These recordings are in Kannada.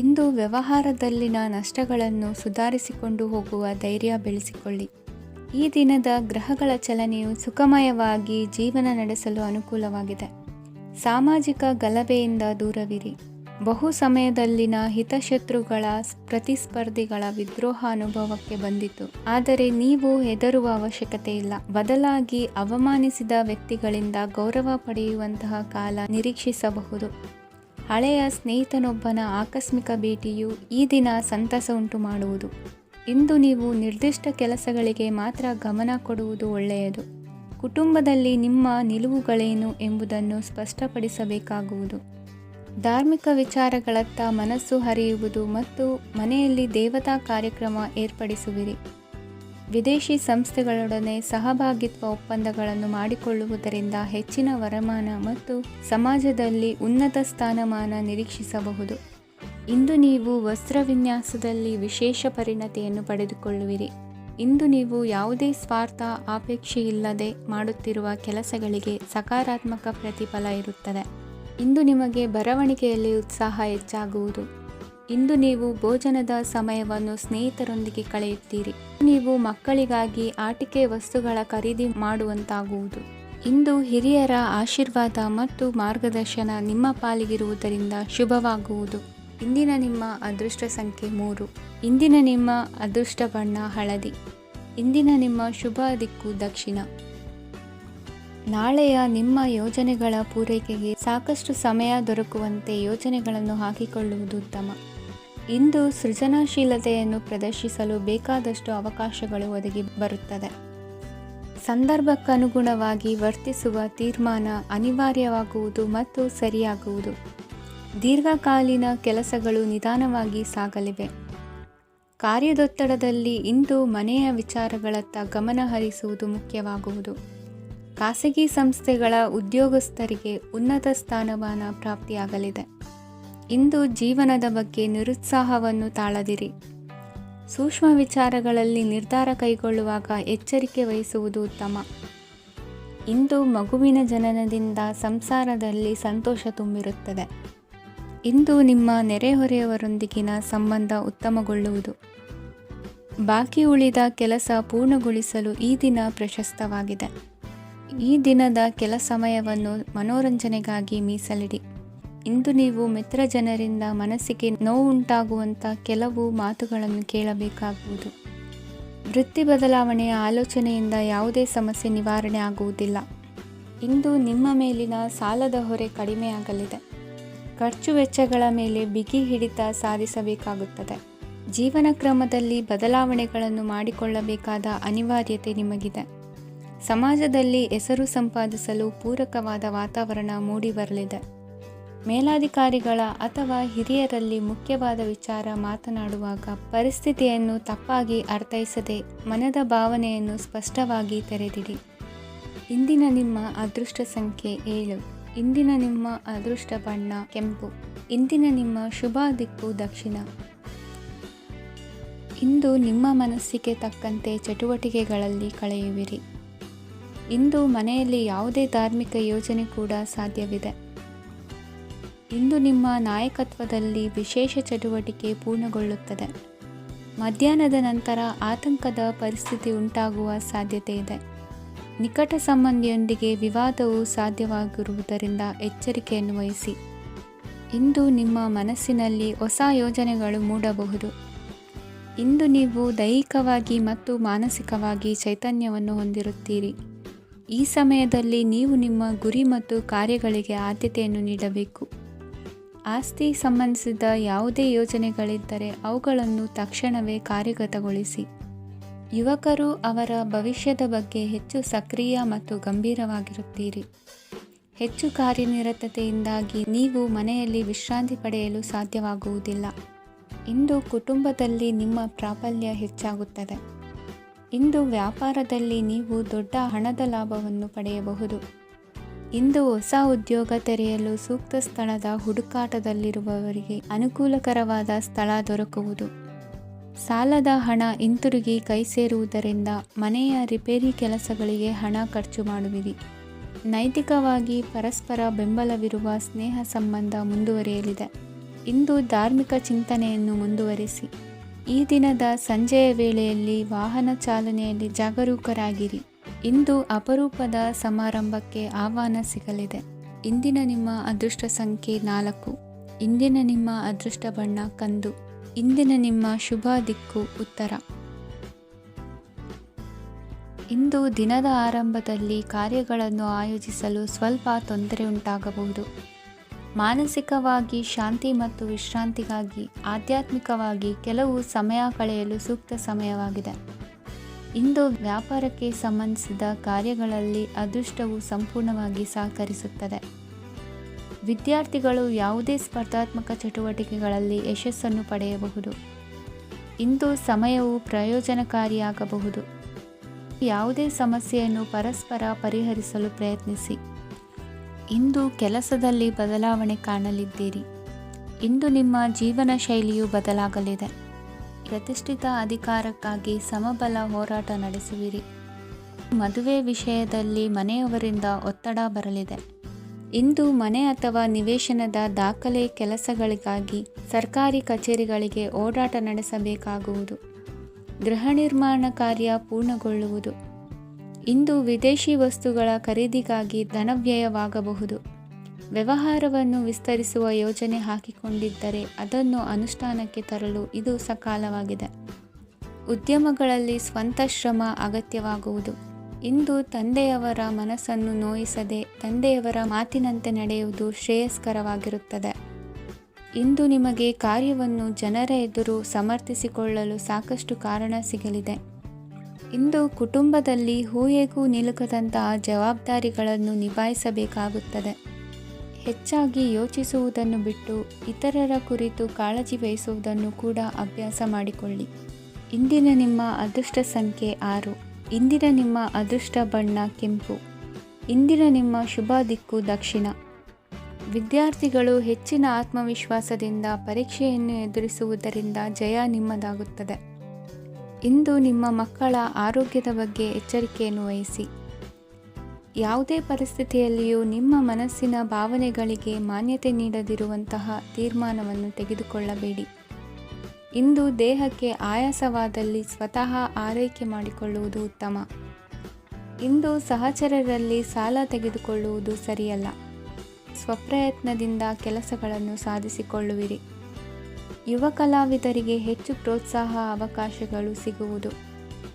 ಇಂದು ವ್ಯವಹಾರದಲ್ಲಿನ ನಷ್ಟಗಳನ್ನು ಸುಧಾರಿಸಿಕೊಂಡು ಹೋಗುವ ಧೈರ್ಯ ಬೆಳೆಸಿಕೊಳ್ಳಿ. ಈ ದಿನದ ಗ್ರಹಗಳ ಚಲನೆಯು ಸುಖಮಯವಾಗಿ ಜೀವನ ನಡೆಸಲು ಅನುಕೂಲವಾಗಿದೆ. ಸಾಮಾಜಿಕ ಗಲಭೆಯಿಂದ ದೂರವಿರಿ. ಬಹು ಸಮಯದಲ್ಲಿನ ಹಿತಶತ್ರುಗಳ ಪ್ರತಿಸ್ಪರ್ಧಿಗಳ ವಿದ್ರೋಹ ಅನುಭವಕ್ಕೆ ಬಂದಿತು. ಆದರೆ ನೀವು ಹೆದರುವ ಅವಶ್ಯಕತೆ ಇಲ್ಲ. ಬದಲಾಗಿ ಅವಮಾನಿಸಿದ ವ್ಯಕ್ತಿಗಳಿಂದ ಗೌರವ ಪಡೆಯುವಂತಹ ಕಾಲ ನಿರೀಕ್ಷಿಸಬಹುದು. ಹಳೆಯ ಸ್ನೇಹಿತನೊಬ್ಬನ ಆಕಸ್ಮಿಕ ಭೇಟಿಯು ಈ ದಿನ ಸಂತಸ ಉಂಟು ಮಾಡುವುದು. ಇಂದು ನೀವು ನಿರ್ದಿಷ್ಟ ಕೆಲಸಗಳಿಗೆ ಮಾತ್ರ ಗಮನ ಕೊಡುವುದು ಒಳ್ಳೆಯದು. ಕುಟುಂಬದಲ್ಲಿ ನಿಮ್ಮ ನಿಲುವುಗಳೇನು ಎಂಬುದನ್ನು ಸ್ಪಷ್ಟಪಡಿಸಬೇಕಾಗುವುದು. ಧಾರ್ಮಿಕ ವಿಚಾರಗಳತ್ತ ಮನಸ್ಸು ಹರಿಯುವುದು ಮತ್ತು ಮನೆಯಲ್ಲಿ ದೇವತಾ ಕಾರ್ಯಕ್ರಮ ಏರ್ಪಡಿಸುವಿರಿ. ವಿದೇಶಿ ಸಂಸ್ಥೆಗಳೊಡನೆ ಸಹಭಾಗಿತ್ವ ಒಪ್ಪಂದಗಳನ್ನು ಮಾಡಿಕೊಳ್ಳುವುದರಿಂದ ಹೆಚ್ಚಿನ ವರಮಾನ ಮತ್ತು ಸಮಾಜದಲ್ಲಿ ಉನ್ನತ ಸ್ಥಾನಮಾನ ನಿರೀಕ್ಷಿಸಬಹುದು. ಇಂದು ನೀವು ವಸ್ತ್ರವಿನ್ಯಾಸದಲ್ಲಿ ವಿಶೇಷ ಪರಿಣತಿಯನ್ನು ಪಡೆದುಕೊಳ್ಳುವಿರಿ. ಇಂದು ನೀವು ಯಾವುದೇ ಸ್ವಾರ್ಥ ಅಪೇಕ್ಷೆಯಿಲ್ಲದೆ ಮಾಡುತ್ತಿರುವ ಕೆಲಸಗಳಿಗೆ ಸಕಾರಾತ್ಮಕ ಪ್ರತಿಫಲ ಇರುತ್ತದೆ. ಇಂದು ನಿಮಗೆ ಬರವಣಿಗೆಯಲ್ಲಿ ಉತ್ಸಾಹ ಹೆಚ್ಚಾಗುವುದು. ಇಂದು ನೀವು ಭೋಜನದ ಸಮಯವನ್ನು ಸ್ನೇಹಿತರೊಂದಿಗೆ ಕಳೆಯುತ್ತೀರಿ. ನೀವು ಮಕ್ಕಳಿಗಾಗಿ ಆಟಿಕೆ ವಸ್ತುಗಳ ಖರೀದಿ ಮಾಡುವಂತಾಗುವುದು. ಇಂದು ಹಿರಿಯರ ಆಶೀರ್ವಾದ ಮತ್ತು ಮಾರ್ಗದರ್ಶನ ನಿಮ್ಮ ಪಾಲಿಗಿರುವುದರಿಂದ ಶುಭವಾಗುವುದು. ಇಂದಿನ ನಿಮ್ಮ ಅದೃಷ್ಟ ಸಂಖ್ಯೆ 3. ಇಂದಿನ ನಿಮ್ಮ ಅದೃಷ್ಟ ಬಣ್ಣ ಹಳದಿ. ಇಂದಿನ ನಿಮ್ಮ ಶುಭ ದಿಕ್ಕು ದಕ್ಷಿಣ. ನಾಳೆಯ ನಿಮ್ಮ ಯೋಜನೆಗಳ ಪೂರೈಕೆಗೆ ಸಾಕಷ್ಟು ಸಮಯ ದೊರಕುವಂತೆ ಯೋಜನೆಗಳನ್ನು ಹಾಕಿಕೊಳ್ಳುವುದು ಉತ್ತಮ. ಇಂದು ಸೃಜನಶೀಲತೆಯನ್ನು ಪ್ರದರ್ಶಿಸಲು ಬೇಕಾದಷ್ಟು ಅವಕಾಶಗಳು ಒದಗಿ ಬರುತ್ತದೆ. ಸಂದರ್ಭಕ್ಕನುಗುಣವಾಗಿ ವರ್ತಿಸುವ ತೀರ್ಮಾನ ಅನಿವಾರ್ಯವಾಗುವುದು ಮತ್ತು ಸರಿಯಾಗುವುದು. ದೀರ್ಘಕಾಲೀನ ಕೆಲಸಗಳು ನಿಧಾನವಾಗಿ ಸಾಗಲಿವೆ. ಕಾರ್ಯದೊತ್ತಡದಲ್ಲಿ ಇಂದು ಮನೆಯ ವಿಚಾರಗಳತ್ತ ಗಮನ ಹರಿಸುವುದು ಮುಖ್ಯವಾಗುವುದು. ಖಾಸಗಿ ಸಂಸ್ಥೆಗಳ ಉದ್ಯೋಗಸ್ಥರಿಗೆ ಉನ್ನತ ಸ್ಥಾನಮಾನ ಪ್ರಾಪ್ತಿಯಾಗಲಿದೆ. ಇಂದು ಜೀವನದ ಬಗ್ಗೆ ನಿರುತ್ಸಾಹವನ್ನು ತಾಳದಿರಿ. ಸೂಕ್ಷ್ಮ ವಿಚಾರಗಳಲ್ಲಿ ನಿರ್ಧಾರ ಕೈಗೊಳ್ಳುವಾಗ ಎಚ್ಚರಿಕೆ ವಹಿಸುವುದು ಉತ್ತಮ. ಇಂದು ಮಗುವಿನ ಜನನದಿಂದ ಸಂಸಾರದಲ್ಲಿ ಸಂತೋಷ ತುಂಬಿರುತ್ತದೆ. ಇಂದು ನಿಮ್ಮ ನೆರೆಹೊರೆಯವರೊಂದಿಗಿನ ಸಂಬಂಧ ಉತ್ತಮಗೊಳ್ಳುವುದು. ಬಾಕಿ ಉಳಿದ ಕೆಲಸ ಪೂರ್ಣಗೊಳಿಸಲು ಈ ದಿನ ಪ್ರಶಸ್ತವಾಗಿದೆ. ಈ ದಿನದ ಕೆಲ ಸಮಯವನ್ನು ಮನೋರಂಜನೆಗಾಗಿ ಮೀಸಲಿಡಿ. ಇಂದು ನೀವು ಮಿತ್ರ ಜನರಿಂದ ಮನಸ್ಸಿಗೆ ನೋವುಂಟಾಗುವಂಥ ಕೆಲವು ಮಾತುಗಳನ್ನು ಕೇಳಬೇಕಾಗುವುದು. ವೃತ್ತಿ ಬದಲಾವಣೆಯ ಆಲೋಚನೆಯಿಂದ ಯಾವುದೇ ಸಮಸ್ಯೆ ನಿವಾರಣೆ ಆಗುವುದಿಲ್ಲ. ಇಂದು ನಿಮ್ಮ ಮೇಲಿನ ಸಾಲದ ಹೊರೆ ಕಡಿಮೆಯಾಗಲಿದೆ. ಖರ್ಚು ವೆಚ್ಚಗಳ ಮೇಲೆ ಬಿಗಿ ಹಿಡಿತ ಸಾಧಿಸಬೇಕಾಗುತ್ತದೆ. ಜೀವನ ಕ್ರಮದಲ್ಲಿ ಬದಲಾವಣೆಗಳನ್ನು ಮಾಡಿಕೊಳ್ಳಬೇಕಾದ ಅನಿವಾರ್ಯತೆ ನಿಮಗಿದೆ. ಸಮಾಜದಲ್ಲಿ ಹೆಸರು ಸಂಪಾದಿಸಲು ಪೂರಕವಾದ ವಾತಾವರಣ ಮೂಡಿಬರಲಿದೆ. ಮೇಲಾಧಿಕಾರಿಗಳ ಅಥವಾ ಹಿರಿಯರಲ್ಲಿ ಮುಖ್ಯವಾದ ವಿಚಾರ ಮಾತನಾಡುವಾಗ ಪರಿಸ್ಥಿತಿಯನ್ನು ತಪ್ಪಾಗಿ ಅರ್ಥೈಸದೆ ಮನದ ಭಾವನೆಯನ್ನು ಸ್ಪಷ್ಟವಾಗಿ ತೆರೆದಿಡಿ. ಇಂದಿನ ನಿಮ್ಮ ಅದೃಷ್ಟ ಸಂಖ್ಯೆ 7. ಇಂದಿನ ನಿಮ್ಮ ಅದೃಷ್ಟ ಬಣ್ಣ ಕೆಂಪು. ಇಂದಿನ ನಿಮ್ಮ ಶುಭ ದಿಕ್ಕು ದಕ್ಷಿಣ. ಇಂದು ನಿಮ್ಮ ಮನಸ್ಸಿಗೆ ತಕ್ಕಂತೆ ಚಟುವಟಿಕೆಗಳಲ್ಲಿ ಕಳೆಯುವಿರಿ. ಇಂದು ಮನೆಯಲ್ಲಿ ಯಾವುದೇ ಧಾರ್ಮಿಕ ಯೋಜನೆ ಕೂಡ ಸಾಧ್ಯವಿದೆ. ಇಂದು ನಿಮ್ಮ ನಾಯಕತ್ವದಲ್ಲಿ ವಿಶೇಷ ಚಟುವಟಿಕೆ ಪೂರ್ಣಗೊಳ್ಳುತ್ತದೆ. ಮಧ್ಯಾಹ್ನದ ನಂತರ ಆತಂಕದ ಪರಿಸ್ಥಿತಿ ಉಂಟಾಗುವ ಸಾಧ್ಯತೆ ಇದೆ. ನಿಕಟ ಸಂಬಂಧಿಯೊಂದಿಗೆ ವಿವಾದವು ಸಾಧ್ಯವಾಗಿರುವುದರಿಂದ ಎಚ್ಚರಿಕೆಯನ್ನು ವಹಿಸಿ. ಇಂದು ನಿಮ್ಮ ಮನಸ್ಸಿನಲ್ಲಿ ಹೊಸ ಯೋಜನೆಗಳು ಮೂಡಬಹುದು. ಇಂದು ನೀವು ದೈಹಿಕವಾಗಿ ಮತ್ತು ಮಾನಸಿಕವಾಗಿ ಚೈತನ್ಯವನ್ನು ಹೊಂದಿರುತ್ತೀರಿ. ಈ ಸಮಯದಲ್ಲಿ ನೀವು ನಿಮ್ಮ ಗುರಿ ಮತ್ತು ಕಾರ್ಯಗಳಿಗೆ ಆದ್ಯತೆಯನ್ನು ನೀಡಬೇಕು. ಆಸ್ತಿ ಸಂಬಂಧಿಸಿದ ಯಾವುದೇ ಯೋಜನೆಗಳಿದ್ದರೆ ಅವುಗಳನ್ನು ತಕ್ಷಣವೇ ಕಾರ್ಯಗತಗೊಳಿಸಿ. ಯುವಕರು ಅವರ ಭವಿಷ್ಯದ ಬಗ್ಗೆ ಹೆಚ್ಚು ಸಕ್ರಿಯ ಮತ್ತು ಗಂಭೀರವಾಗಿರುತ್ತೀರಿ. ಹೆಚ್ಚು ಕಾರ್ಯನಿರತತೆಯಿಂದಾಗಿ ನೀವು ಮನೆಯಲ್ಲಿ ವಿಶ್ರಾಂತಿ ಪಡೆಯಲು ಸಾಧ್ಯವಾಗುವುದಿಲ್ಲ. ಇಂದು ಕುಟುಂಬದಲ್ಲಿ ನಿಮ್ಮ ಪ್ರಾಬಲ್ಯ ಹೆಚ್ಚಾಗುತ್ತದೆ. ಇಂದು ವ್ಯಾಪಾರದಲ್ಲಿ ನೀವು ದೊಡ್ಡ ಹಣದ ಲಾಭವನ್ನು ಪಡೆಯಬಹುದು. ಇಂದು ಹೊಸ ಉದ್ಯೋಗ ತೆರೆಯಲು ಸೂಕ್ತ ಸ್ಥಳದ ಹುಡುಕಾಟದಲ್ಲಿರುವವರಿಗೆ ಅನುಕೂಲಕರವಾದ ಸ್ಥಳ ದೊರಕುವುದು. ಸಾಲದ ಹಣ ಹಿಂತಿರುಗಿ ಕೈ ಸೇರುವುದರಿಂದ ಮನೆಯ ರಿಪೇರಿ ಕೆಲಸಗಳಿಗೆ ಹಣ ಖರ್ಚು ಮಾಡುವಿರಿ. ನೈತಿಕವಾಗಿ ಪರಸ್ಪರ ಬೆಂಬಲವಿರುವ ಸ್ನೇಹ ಸಂಬಂಧ ಮುಂದುವರಿಯಲಿದೆ. ಇಂದು ಧಾರ್ಮಿಕ ಚಿಂತನೆಯನ್ನು ಮುಂದುವರಿಸಿ. ಈ ದಿನದ ಸಂಜೆಯ ವೇಳೆಯಲ್ಲಿ ವಾಹನ ಚಾಲನೆಯಲ್ಲಿ ಜಾಗರೂಕರಾಗಿರಿ. ಇಂದು ಅಪರೂಪದ ಸಮಾರಂಭಕ್ಕೆ ಆಹ್ವಾನ ಸಿಗಲಿದೆ. ಇಂದಿನ ನಿಮ್ಮ ಅದೃಷ್ಟ ಸಂಖ್ಯೆ 4. ಇಂದಿನ ನಿಮ್ಮ ಅದೃಷ್ಟ ಬಣ್ಣ ಕಂದು. ಇಂದಿನ ನಿಮ್ಮ ಶುಭ ದಿಕ್ಕು ಉತ್ತರ. ಇಂದು ದಿನದ ಆರಂಭದಲ್ಲಿ ಕಾರ್ಯಗಳನ್ನು ಆಯೋಜಿಸಲು ಸ್ವಲ್ಪ ತೊಂದರೆ ಉಂಟಾಗಬಹುದು. ಮಾನಸಿಕವಾಗಿ ಶಾಂತಿ ಮತ್ತು ವಿಶ್ರಾಂತಿಗಾಗಿ ಆಧ್ಯಾತ್ಮಿಕವಾಗಿ ಕೆಲವು ಸಮಯ ಕಳೆಯಲು ಸೂಕ್ತ ಸಮಯವಾಗಿದೆ. ಇಂದು ವ್ಯಾಪಾರಕ್ಕೆ ಸಂಬಂಧಿಸಿದ ಕಾರ್ಯಗಳಲ್ಲಿ ಅದೃಷ್ಟವು ಸಂಪೂರ್ಣವಾಗಿ ಸಹಕರಿಸುತ್ತದೆ. ವಿದ್ಯಾರ್ಥಿಗಳು ಯಾವುದೇ ಸ್ಪರ್ಧಾತ್ಮಕ ಚಟುವಟಿಕೆಗಳಲ್ಲಿ ಯಶಸ್ಸನ್ನು ಪಡೆಯಬಹುದು. ಇಂದು ಸಮಯವು ಪ್ರಯೋಜನಕಾರಿಯಾಗಬಹುದು. ಯಾವುದೇ ಸಮಸ್ಯೆಯನ್ನು ಪರಸ್ಪರ ಪರಿಹರಿಸಲು ಪ್ರಯತ್ನಿಸಿ. ಇಂದು ಕೆಲಸದಲ್ಲಿ ಬದಲಾವಣೆ ಕಾಣಲಿದ್ದೀರಿ. ಇಂದು ನಿಮ್ಮ ಜೀವನ ಶೈಲಿಯು ಬದಲಾಗಲಿದೆ. ಪ್ರತಿಷ್ಠಿತ ಅಧಿಕಾರಕ್ಕಾಗಿ ಸಮಬಲ ಹೋರಾಟ ನಡೆಸುವಿರಿ. ಮದುವೆ ವಿಷಯದಲ್ಲಿ ಮನೆಯವರಿಂದ ಒತ್ತಡ ಬರಲಿದೆ. ಇಂದು ಮನೆ ಅಥವಾ ನಿವೇಶನದ ದಾಖಲೆ ಕೆಲಸಗಳಿಗಾಗಿ ಸರ್ಕಾರಿ ಕಚೇರಿಗಳಿಗೆ ಓಡಾಟ ನಡೆಸಬೇಕಾಗುವುದು. ಗೃಹ ನಿರ್ಮಾಣ ಕಾರ್ಯ ಪೂರ್ಣಗೊಳ್ಳುವುದು. ಇಂದು ವಿದೇಶಿ ವಸ್ತುಗಳ ಖರೀದಿಗಾಗಿ ಧನವ್ಯಯವಾಗಬಹುದು. ವ್ಯವಹಾರವನ್ನು ವಿಸ್ತರಿಸುವ ಯೋಜನೆ ಹಾಕಿಕೊಂಡಿದ್ದರೆ ಅದನ್ನು ಅನುಷ್ಠಾನಕ್ಕೆ ತರಲು ಇದು ಸಕಾಲವಾಗಿದೆ. ಉದ್ಯಮಗಳಲ್ಲಿ ಸ್ವಂತ ಶ್ರಮ ಅಗತ್ಯವಾಗುವುದು. ಇಂದು ತಂದೆಯವರ ಮನಸ್ಸನ್ನು ನೋಯಿಸದೆ ತಂದೆಯವರ ಮಾತಿನಂತೆ ನಡೆಯುವುದು ಶ್ರೇಯಸ್ಕರವಾಗಿರುತ್ತದೆ. ಇಂದು ನಿಮಗೆ ಕಾರ್ಯವನ್ನು ಜನರ ಎದುರು ಸಮರ್ಥಿಸಿಕೊಳ್ಳಲು ಸಾಕಷ್ಟು ಕಾರಣ ಸಿಗಲಿದೆ. ಇಂದು ಕುಟುಂಬದಲ್ಲಿ ಹೂಹೆಗೂ ನಿಲುಕದಂತಹ ಜವಾಬ್ದಾರಿಗಳನ್ನು ನಿಭಾಯಿಸಬೇಕಾಗುತ್ತದೆ. ಹೆಚ್ಚಾಗಿ ಯೋಚಿಸುವುದನ್ನು ಬಿಟ್ಟು ಇತರರ ಕುರಿತು ಕಾಳಜಿ ವಹಿಸುವುದನ್ನು ಕೂಡ ಅಭ್ಯಾಸ ಮಾಡಿಕೊಳ್ಳಿ. ಇಂದಿನ ನಿಮ್ಮ ಅದೃಷ್ಟ ಸಂಖ್ಯೆ 6. ಇಂದಿನ ನಿಮ್ಮ ಅದೃಷ್ಟ ಬಣ್ಣ ಕೆಂಪು. ಇಂದಿನ ನಿಮ್ಮ ಶುಭ ದಿಕ್ಕು ದಕ್ಷಿಣ. ವಿದ್ಯಾರ್ಥಿಗಳು ಹೆಚ್ಚಿನ ಆತ್ಮವಿಶ್ವಾಸದಿಂದ ಪರೀಕ್ಷೆಯನ್ನು ಎದುರಿಸುವುದರಿಂದ ಜಯ ನಿಮ್ಮದಾಗುತ್ತದೆ. ಇಂದು ನಿಮ್ಮ ಮಕ್ಕಳ ಆರೋಗ್ಯದ ಬಗ್ಗೆ ಎಚ್ಚರಿಕೆಯನ್ನು ವಹಿಸಿ. ಯಾವುದೇ ಪರಿಸ್ಥಿತಿಯಲ್ಲಿಯೂ ನಿಮ್ಮ ಮನಸ್ಸಿನ ಭಾವನೆಗಳಿಗೆ ಮಾನ್ಯತೆ ನೀಡದಿರುವಂತಹ ತೀರ್ಮಾನವನ್ನು ತೆಗೆದುಕೊಳ್ಳಬೇಡಿ. ಇಂದು ದೇಹಕ್ಕೆ ಆಯಾಸವಾದಲ್ಲಿ ಸ್ವತಃ ಆರೈಕೆ ಮಾಡಿಕೊಳ್ಳುವುದು ಉತ್ತಮ. ಇಂದು ಸಹಚರರಲ್ಲಿ ಸಾಲ ತೆಗೆದುಕೊಳ್ಳುವುದು ಸರಿಯಲ್ಲ. ಸ್ವಪ್ರಯತ್ನದಿಂದ ಕೆಲಸಗಳನ್ನು ಸಾಧಿಸಿಕೊಳ್ಳುವಿರಿ. ಯುವ ಕಲಾವಿದರಿಗೆ ಹೆಚ್ಚು ಪ್ರೋತ್ಸಾಹ ಅವಕಾಶಗಳು ಸಿಗುವುದು.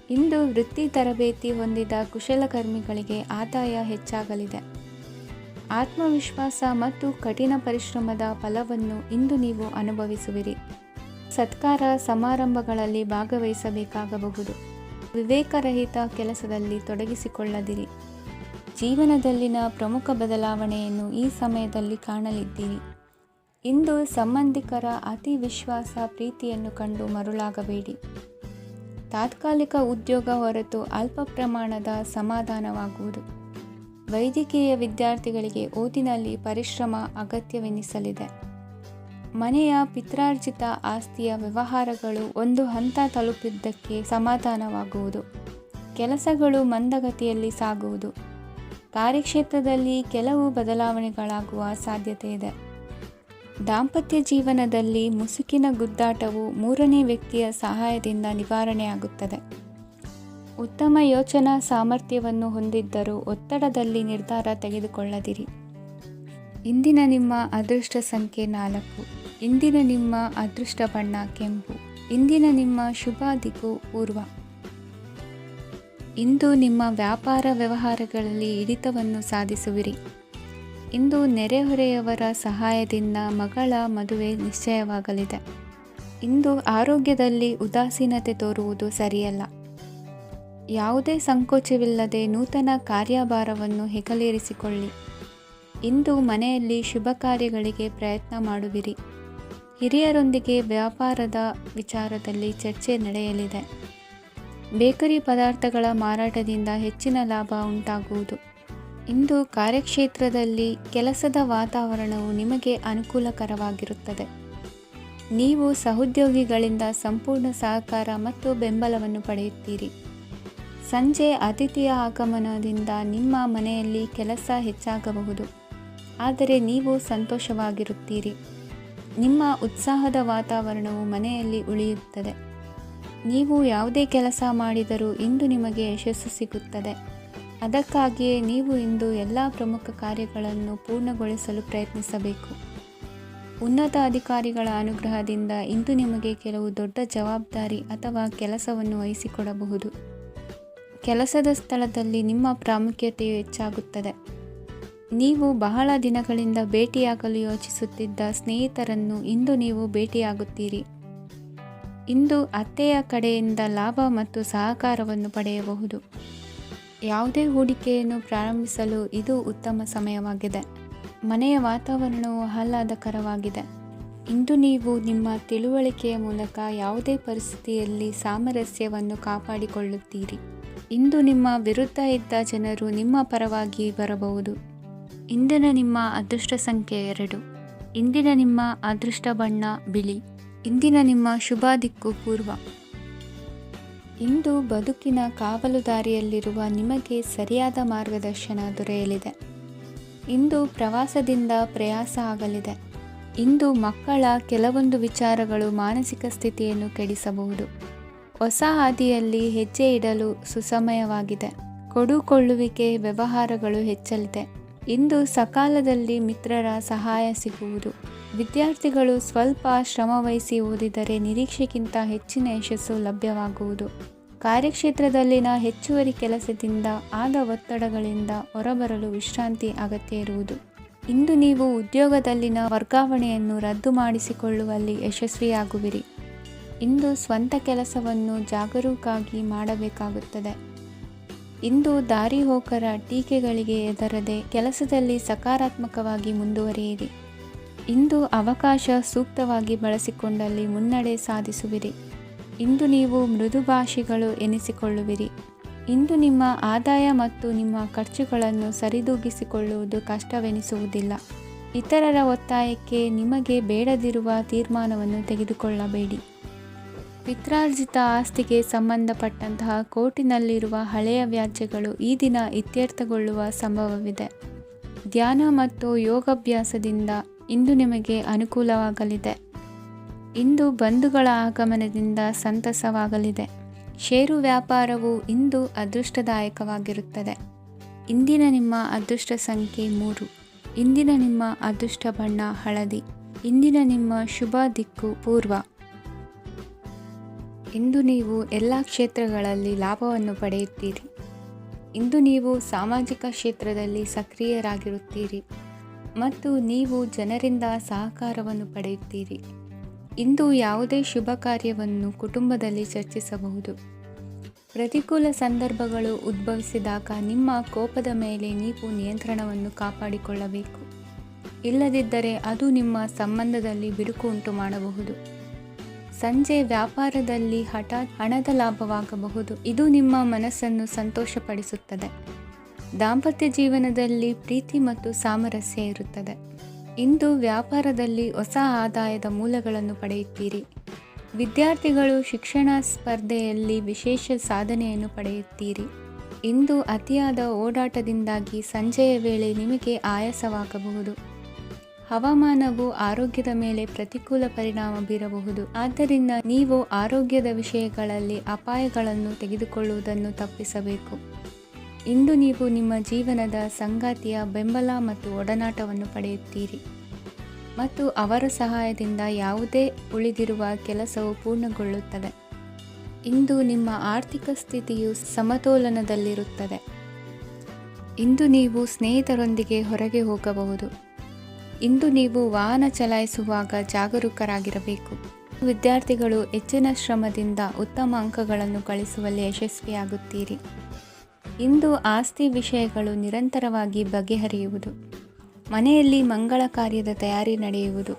ಇಂದು ವೃತ್ತಿ ತರಬೇತಿ ಹೊಂದಿದ ಕುಶಲಕರ್ಮಿಗಳಿಗೆ ಆದಾಯ ಹೆಚ್ಚಾಗಲಿದೆ. ಆತ್ಮವಿಶ್ವಾಸ ಮತ್ತು ಕಠಿಣ ಪರಿಶ್ರಮದ ಫಲವನ್ನು ಇಂದು ನೀವು ಅನುಭವಿಸುವಿರಿ. ಸತ್ಕಾರ ಸಮಾರಂಭಗಳಲ್ಲಿ ಭಾಗವಹಿಸಬೇಕಾಗಬಹುದು. ವಿವೇಕರಹಿತ ಕೆಲಸದಲ್ಲಿ ತೊಡಗಿಸಿಕೊಳ್ಳದಿರಿ. ಜೀವನದಲ್ಲಿನ ಪ್ರಮುಖ ಬದಲಾವಣೆಯನ್ನು ಈ ಸಮಯದಲ್ಲಿ ಕಾಣಲಿದ್ದೀರಿ. ಇಂದು ಸಂಬಂಧಿಕರ ಅತಿ ವಿಶ್ವಾಸ ಪ್ರೀತಿಯನ್ನು ಕಂಡು ಮರುಳಾಗಬೇಡಿ. ತಾತ್ಕಾಲಿಕ ಉದ್ಯೋಗ ಹೊರತು ಅಲ್ಪ ಪ್ರಮಾಣದ ಸಮಾಧಾನವಾಗುವುದು. ವೈದ್ಯಕೀಯ ವಿದ್ಯಾರ್ಥಿಗಳಿಗೆ ಓದಿನಲ್ಲಿ ಪರಿಶ್ರಮ ಅಗತ್ಯವೆನಿಸಲಿದೆ. ಮನೆಯ ಪಿತ್ರಾರ್ಜಿತ ಆಸ್ತಿಯ ವ್ಯವಹಾರಗಳು ಒಂದು ಹಂತ ತಲುಪಿದ್ದಕ್ಕೆ ಸಮಾಧಾನವಾಗುವುದು. ಕೆಲಸಗಳು ಮಂದಗತಿಯಲ್ಲಿ ಸಾಗುವುದು. ಕಾರ್ಯಕ್ಷೇತ್ರದಲ್ಲಿ ಕೆಲವು ಬದಲಾವಣೆಗಳಾಗುವ ಸಾಧ್ಯತೆ ಇದೆ. ದಾಂಪತ್ಯ ಜೀವನದಲ್ಲಿ ಮುಸುಕಿನ ಗುದ್ದಾಟವು ಮೂರನೇ ವ್ಯಕ್ತಿಯ ಸಹಾಯದಿಂದ ನಿವಾರಣೆಯಾಗುತ್ತದೆ. ಉತ್ತಮ ಯೋಚನಾ ಸಾಮರ್ಥ್ಯವನ್ನು ಹೊಂದಿದ್ದರೂ ಒತ್ತಡದಲ್ಲಿ ನಿರ್ಧಾರ ತೆಗೆದುಕೊಳ್ಳದಿರಿ. ಇಂದಿನ ನಿಮ್ಮ ಅದೃಷ್ಟ ಸಂಖ್ಯೆ 4. ಇಂದಿನ ನಿಮ್ಮ ಅದೃಷ್ಟ ಬಣ್ಣ ಕೆಂಪು. ಇಂದಿನ ನಿಮ್ಮ ಶುಭ ದಿಕ್ಕು ಪೂರ್ವ. ಇಂದು ನಿಮ್ಮ ವ್ಯಾಪಾರ ವ್ಯವಹಾರಗಳಲ್ಲಿ ಹಿಡಿತವನ್ನು ಸಾಧಿಸುವಿರಿ. ಇಂದು ನೆರೆಹೊರೆಯವರ ಸಹಾಯದಿಂದ ಮಗಳ ಮದುವೆ ನಿಶ್ಚಯವಾಗಲಿದೆ. ಇಂದು ಆರೋಗ್ಯದಲ್ಲಿ ಉದಾಸೀನತೆ ತೋರುವುದು ಸರಿಯಲ್ಲ. ಯಾವುದೇ ಸಂಕೋಚವಿಲ್ಲದೆ ನೂತನ ಕಾರ್ಯಭಾರವನ್ನು ಹೆಗಲೇರಿಸಿಕೊಳ್ಳಿ. ಇಂದು ಮನೆಯಲ್ಲಿ ಶುಭ ಕಾರ್ಯಗಳಿಗೆ ಪ್ರಯತ್ನ ಮಾಡುವಿರಿ. ಹಿರಿಯರೊಂದಿಗೆ ವ್ಯಾಪಾರದ ವಿಚಾರದಲ್ಲಿ ಚರ್ಚೆ ನಡೆಯಲಿದೆ. ಬೇಕರಿ ಪದಾರ್ಥಗಳ ಮಾರಾಟದಿಂದ ಹೆಚ್ಚಿನ ಲಾಭ ಉಂಟಾಗುವುದು. ಇಂದು ಕಾರ್ಯಕ್ಷೇತ್ರದಲ್ಲಿ ಕೆಲಸದ ವಾತಾವರಣವು ನಿಮಗೆ ಅನುಕೂಲಕರವಾಗಿರುತ್ತದೆ. ನೀವು ಸಹೋದ್ಯೋಗಿಗಳಿಂದ ಸಂಪೂರ್ಣ ಸಹಕಾರ ಮತ್ತು ಬೆಂಬಲವನ್ನು ಪಡೆಯುತ್ತೀರಿ. ಸಂಜೆ ಅತಿಥಿಯ ಆಗಮನದಿಂದ ನಿಮ್ಮ ಮನೆಯಲ್ಲಿ ಕೆಲಸ ಹೆಚ್ಚಾಗಬಹುದು, ಆದರೆ ನೀವು ಸಂತೋಷವಾಗಿರುತ್ತೀರಿ. ನಿಮ್ಮ ಉತ್ಸಾಹದ ವಾತಾವರಣವು ಮನೆಯಲ್ಲಿ ಉಳಿಯುತ್ತದೆ. ನೀವು ಯಾವುದೇ ಕೆಲಸ ಮಾಡಿದರೂ ಇಂದು ನಿಮಗೆ ಯಶಸ್ಸು ಸಿಗುತ್ತದೆ. ಅದಕ್ಕಾಗಿಯೇ ನೀವು ಇಂದು ಎಲ್ಲ ಪ್ರಮುಖ ಕಾರ್ಯಗಳನ್ನು ಪೂರ್ಣಗೊಳಿಸಲು ಪ್ರಯತ್ನಿಸಬೇಕು. ಉನ್ನತ ಅಧಿಕಾರಿಗಳ ಅನುಗ್ರಹದಿಂದ ಇಂದು ನಿಮಗೆ ಕೆಲವು ದೊಡ್ಡ ಜವಾಬ್ದಾರಿ ಅಥವಾ ಕೆಲಸವನ್ನು ವಹಿಸಿಕೊಡಬಹುದು. ಕೆಲಸದ ಸ್ಥಳದಲ್ಲಿ ನಿಮ್ಮ ಪ್ರಾಮುಖ್ಯತೆಯು ಹೆಚ್ಚಾಗುತ್ತದೆ. ನೀವು ಬಹಳ ದಿನಗಳಿಂದ ಭೇಟಿಯಾಗಲು ಯೋಚಿಸುತ್ತಿದ್ದ ಸ್ನೇಹಿತರನ್ನು ಇಂದು ನೀವು ಭೇಟಿಯಾಗುತ್ತೀರಿ. ಇಂದು ಅತ್ತೆಯ ಕಡೆಯಿಂದ ಲಾಭ ಮತ್ತು ಸಹಕಾರವನ್ನು ಪಡೆಯಬಹುದು. ಯಾವುದೇ ಹೂಡಿಕೆಯನ್ನು ಪ್ರಾರಂಭಿಸಲು ಇದು ಉತ್ತಮ ಸಮಯವಾಗಿದೆ. ಮನೆಯ ವಾತಾವರಣವು ಆಹ್ಲಾದಕರವಾಗಿದೆ. ಇಂದು ನೀವು ನಿಮ್ಮ ತಿಳುವಳಿಕೆಯ ಮೂಲಕ ಯಾವುದೇ ಪರಿಸ್ಥಿತಿಯಲ್ಲಿ ಸಾಮರಸ್ಯವನ್ನು ಕಾಪಾಡಿಕೊಳ್ಳುತ್ತೀರಿ. ಇಂದು ನಿಮ್ಮ ವಿರುದ್ಧ ಇದ್ದ ಜನರು ನಿಮ್ಮ ಪರವಾಗಿ ಬರಬಹುದು. ಇಂದಿನ ನಿಮ್ಮ ಅದೃಷ್ಟ ಸಂಖ್ಯೆ 2. ಇಂದಿನ ನಿಮ್ಮ ಅದೃಷ್ಟ ಬಣ್ಣ ಬಿಳಿ. ಇಂದಿನ ನಿಮ್ಮ ಶುಭ ದಿಕ್ಕು ಪೂರ್ವ. ಇಂದು ಬದುಕಿನ ಕಾವಲುದಾರಿಯಲ್ಲಿರುವ ನಿಮಗೆ ಸರಿಯಾದ ಮಾರ್ಗದರ್ಶನ ದೊರೆಯಲಿದೆ. ಇಂದು ಪ್ರವಾಸದಿಂದ ಪ್ರಯಾಸ ಆಗಲಿದೆ. ಇಂದು ಮಕ್ಕಳ ಕೆಲವೊಂದು ವಿಚಾರಗಳು ಮಾನಸಿಕ ಸ್ಥಿತಿಯನ್ನು ಕೆಡಿಸಬಹುದು. ಹೊಸ ಹಾದಿಯಲ್ಲಿ ಹೆಜ್ಜೆ ಇಡಲು ಸುಸಮಯವಾಗಿದೆ. ಕೊಡುಕೊಳ್ಳುವಿಕೆ ವ್ಯವಹಾರಗಳು ಹೆಚ್ಚಲಿದೆ. ಇಂದು ಸಕಾಲದಲ್ಲಿ ಮಿತ್ರರ ಸಹಾಯ ಸಿಗುವುದು. ವಿದ್ಯಾರ್ಥಿಗಳು ಸ್ವಲ್ಪ ಶ್ರಮವಹಿಸಿ ಓದಿದರೆ ನಿರೀಕ್ಷೆಗಿಂತ ಹೆಚ್ಚಿನ ಯಶಸ್ಸು ಲಭ್ಯವಾಗುವುದು. ಕಾರ್ಯಕ್ಷೇತ್ರದಲ್ಲಿನ ಹೆಚ್ಚುವರಿ ಕೆಲಸದಿಂದ ಆದ ಒತ್ತಡಗಳಿಂದ ಹೊರಬರಲು ವಿಶ್ರಾಂತಿ ಅಗತ್ಯ ಇರುವುದು. ಇಂದು ನೀವು ಉದ್ಯೋಗದಲ್ಲಿನ ವರ್ಗಾವಣೆಯನ್ನು ರದ್ದು ಮಾಡಿಸಿಕೊಳ್ಳುವಲ್ಲಿ ಯಶಸ್ವಿಯಾಗುವಿರಿ. ಇಂದು ಸ್ವಂತ ಕೆಲಸವನ್ನು ಜಾಗರೂಕವಾಗಿ ಮಾಡಬೇಕಾಗುತ್ತದೆ. ಇಂದು ದಾರಿಹೋಕರ ಟೀಕೆಗಳಿಗೆ ಹೆದರದೆ ಕೆಲಸದಲ್ಲಿ ಸಕಾರಾತ್ಮಕವಾಗಿ ಮುಂದುವರಿಯಿರಿ. ಇಂದು ಅವಕಾಶ ಸೂಕ್ತವಾಗಿ ಬಳಸಿಕೊಂಡಲ್ಲಿ ಮುನ್ನಡೆ ಸಾಧಿಸುವಿರಿ. ಇಂದು ನೀವು ಮೃದುಭಾಷಿಗಳು ಎನಿಸಿಕೊಳ್ಳುವಿರಿ. ಇಂದು ನಿಮ್ಮ ಆದಾಯ ಮತ್ತು ನಿಮ್ಮ ಖರ್ಚುಗಳನ್ನು ಸರಿದೂಗಿಸಿಕೊಳ್ಳುವುದು ಕಷ್ಟವೆನಿಸುವುದಿಲ್ಲ. ಇತರರ ಒತ್ತಾಯಕ್ಕೆ ನಿಮಗೆ ಬೇಡದಿರುವ ತೀರ್ಮಾನವನ್ನು ತೆಗೆದುಕೊಳ್ಳಬೇಡಿ. ಪಿತ್ರಾರ್ಜಿತ ಆಸ್ತಿಗೆ ಸಂಬಂಧಪಟ್ಟಂತಹ ಕೋರ್ಟಿನಲ್ಲಿರುವ ಹಳೆಯ ವ್ಯಾಜ್ಯಗಳು ಈ ದಿನ ಇತ್ಯರ್ಥಗೊಳ್ಳುವ ಸಂಭವವಿದೆ. ಧ್ಯಾನ ಮತ್ತು ಯೋಗಾಭ್ಯಾಸದಿಂದ ಇಂದು ನಿಮಗೆ ಅನುಕೂಲವಾಗಲಿದೆ. ಇಂದು ಬಂಧುಗಳ ಆಗಮನದಿಂದ ಸಂತಸವಾಗಲಿದೆ. ಷೇರು ವ್ಯಾಪಾರವು ಇಂದು ಅದೃಷ್ಟದಾಯಕವಾಗಿರುತ್ತದೆ. ಇಂದಿನ ನಿಮ್ಮ ಅದೃಷ್ಟ ಸಂಖ್ಯೆ 3. ಇಂದಿನ ನಿಮ್ಮ ಅದೃಷ್ಟ ಬಣ್ಣ ಹಳದಿ. ಇಂದಿನ ನಿಮ್ಮ ಶುಭ ದಿಕ್ಕು ಪೂರ್ವ. ಇಂದು ನೀವು ಎಲ್ಲ ಕ್ಷೇತ್ರಗಳಲ್ಲಿ ಲಾಭವನ್ನು ಪಡೆಯುತ್ತೀರಿ. ಇಂದು ನೀವು ಸಾಮಾಜಿಕ ಕ್ಷೇತ್ರದಲ್ಲಿ ಸಕ್ರಿಯರಾಗಿರುತ್ತೀರಿ ಮತ್ತು ನೀವು ಜನರಿಂದ ಸಹಕಾರವನ್ನು ಪಡೆಯುತ್ತೀರಿ. ಇಂದು ಯಾವುದೇ ಶುಭ ಕಾರ್ಯವನ್ನು ಕುಟುಂಬದಲ್ಲಿ ಚರ್ಚಿಸಬಹುದು. ಪ್ರತಿಕೂಲ ಸಂದರ್ಭಗಳು ಉದ್ಭವಿಸಿದಾಗ ನಿಮ್ಮ ಕೋಪದ ಮೇಲೆ ನೀವು ನಿಯಂತ್ರಣವನ್ನು ಕಾಪಾಡಿಕೊಳ್ಳಬೇಕು. ಇಲ್ಲದಿದ್ದರೆ ಅದು ನಿಮ್ಮ ಸಂಬಂಧದಲ್ಲಿ ಬಿರುಕು ಉಂಟು ಮಾಡಬಹುದು. ಸಂಜೆ ವ್ಯಾಪಾರದಲ್ಲಿ ಹಠಾತ್ ಹಣದ ಲಾಭವಾಗಬಹುದು. ಇದು ನಿಮ್ಮ ಮನಸ್ಸನ್ನು ಸಂತೋಷಪಡಿಸುತ್ತದೆ. ದಾಂಪತ್ಯ ಜೀವನದಲ್ಲಿ ಪ್ರೀತಿ ಮತ್ತು ಸಾಮರಸ್ಯ ಇರುತ್ತದೆ. ಇಂದು ವ್ಯಾಪಾರದಲ್ಲಿ ಹೊಸ ಆದಾಯದ ಮೂಲಗಳನ್ನು ಪಡೆಯುತ್ತೀರಿ. ವಿದ್ಯಾರ್ಥಿಗಳು ಶಿಕ್ಷಣ ಸ್ಪರ್ಧೆಯಲ್ಲಿ ವಿಶೇಷ ಸಾಧನೆಯನ್ನು ಪಡೆಯುತ್ತೀರಿ. ಇಂದು ಅತಿಯಾದ ಓಡಾಟದಿಂದಾಗಿ ಸಂಜೆಯ ವೇಳೆ ನಿಮಗೆ ಆಯಾಸವಾಗಬಹುದು. ಹವಾಮಾನವು ಆರೋಗ್ಯದ ಮೇಲೆ ಪ್ರತಿಕೂಲ ಪರಿಣಾಮ ಬೀರಬಹುದು. ಆದ್ದರಿಂದ ನೀವು ಆರೋಗ್ಯದ ವಿಷಯಗಳಲ್ಲಿ ಅಪಾಯಗಳನ್ನು ತೆಗೆದುಕೊಳ್ಳುವುದನ್ನು ತಪ್ಪಿಸಬೇಕು. ಇಂದು ನೀವು ನಿಮ್ಮ ಜೀವನದ ಸಂಗಾತಿಯ ಬೆಂಬಲ ಮತ್ತು ಒಡನಾಟವನ್ನು ಪಡೆಯುತ್ತೀರಿ ಮತ್ತು ಅವರ ಸಹಾಯದಿಂದ ಯಾವುದೇ ಉಳಿದಿರುವ ಕೆಲಸವು ಪೂರ್ಣಗೊಳ್ಳುತ್ತದೆ. ಇಂದು ನಿಮ್ಮ ಆರ್ಥಿಕ ಸ್ಥಿತಿಯು ಸಮತೋಲನದಲ್ಲಿರುತ್ತದೆ. ಇಂದು ನೀವು ಸ್ನೇಹಿತರೊಂದಿಗೆ ಹೊರಗೆ ಹೋಗಬಹುದು. ಇಂದು ನೀವು ವಾಹನ ಚಲಾಯಿಸುವಾಗ ಜಾಗರೂಕರಾಗಿರಬೇಕು. ವಿದ್ಯಾರ್ಥಿಗಳು ಹೆಚ್ಚಿನ ಶ್ರಮದಿಂದ ಉತ್ತಮ ಅಂಕಗಳನ್ನು ಗಳಿಸುವಲ್ಲಿ ಯಶಸ್ವಿಯಾಗುತ್ತೀರಿ. ಇಂದು ಆಸ್ತಿ ವಿಷಯಗಳು ನಿರಂತರವಾಗಿ ಬಗೆಹರಿಯುವುದು. ಮನೆಯಲ್ಲಿ ಮಂಗಳ ಕಾರ್ಯದ ತಯಾರಿ ನಡೆಯುವುದು.